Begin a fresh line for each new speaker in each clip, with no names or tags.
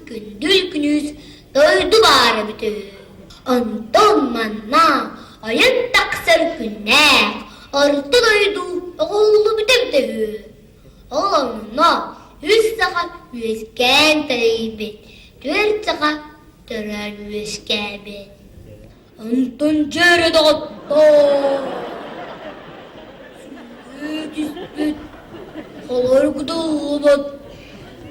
gündül günüz doydu bari bütün. Ondan manna ayın taksır günne orta doydu oğlu bütün. Oğluna 100 saat yüzgen tarifet, 4 saat tören yüzgen bet. Ondan cere dağıtta. Süt, kolor gıdılbat.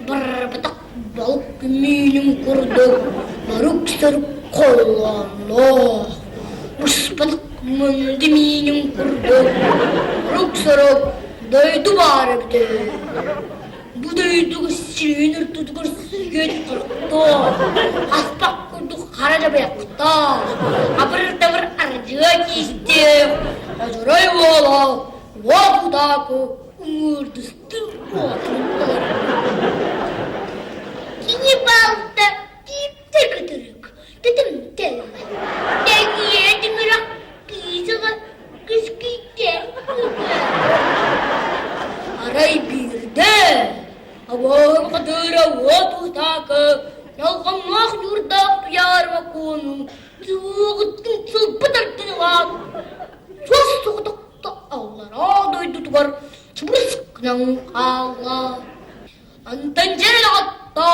Barbatak balık gümüğünün kurdu. Baruk sarıp kollanla. Muspatak mındiminin kurdu. Baruk sarıp doydu bari bütün. Bu doydu sinir tutukar süget kırıktı. Aspak kurduk karaca bıyakta. Abır tavır aracığa kişti. Acaray oğla. Vapudakı umurdustı. Kini balta dipte kıtırık. Dedim de. Deniye dimirak kıyısağa kıskıydı. Aray birde. Avar kadıra vapudakı. Nalgamak yurda duyar vakunu. Tuğuttun sılpıdartını var. Sos soğudukta ağlara doydu var. Çıbrıskınan ağla. Antan cerel hatta.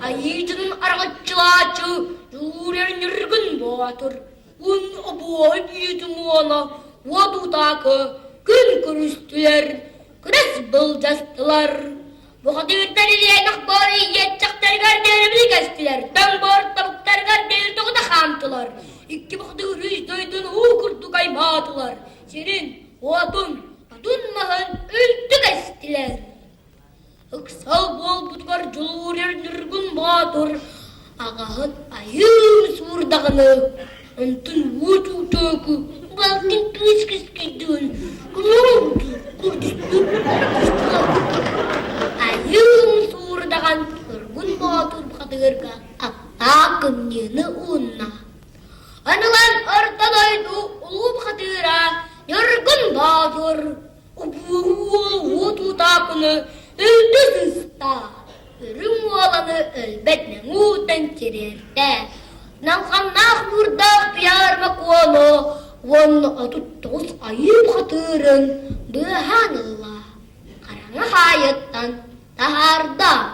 Ayıcının aracılaçı. Yurer nirgin batır. Un aboy büyüdüm ona. Vadudakı. Gün kürüstüler. Kres bılcastılar. Bu kadirler ile nakbari yetçaklar garderimizi kestiler. Tambor tabuklar garder toğda kantılar. İki baktığı rüz doydun ukurdu kaymadılar. Senin o adun mahın öldü kestiler. Iksal bol butkar culurer nirgun badır. Ağahın ayın surdağını. Antın vudu tökü. Balkın kıs kıs gidin. Kulağın kurdüstü. Ayın surdağın nirgun badır bakadırga. Akın yeni unna. Anılan ortadaydı ulu bakadırga. Nirgun badır. Ubu takını öldü sısta. Ürün olanı elbette muhten çirirde. Nankannak burada piyar bakonu. Onu atuttoz ayıp hatırın. Dıhanallah. Karanı hayattan taharda.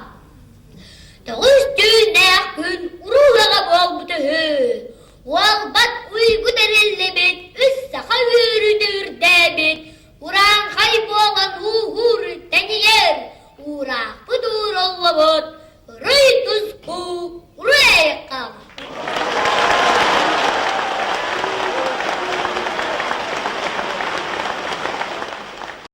Doğuz düğüne gün uruğaga bol bütühü. Valbat uygu derillebet. Üssaka yürüdür debet. Uran kaybolan uhur deniyer. Ura budur ollabot. Rıy tuzku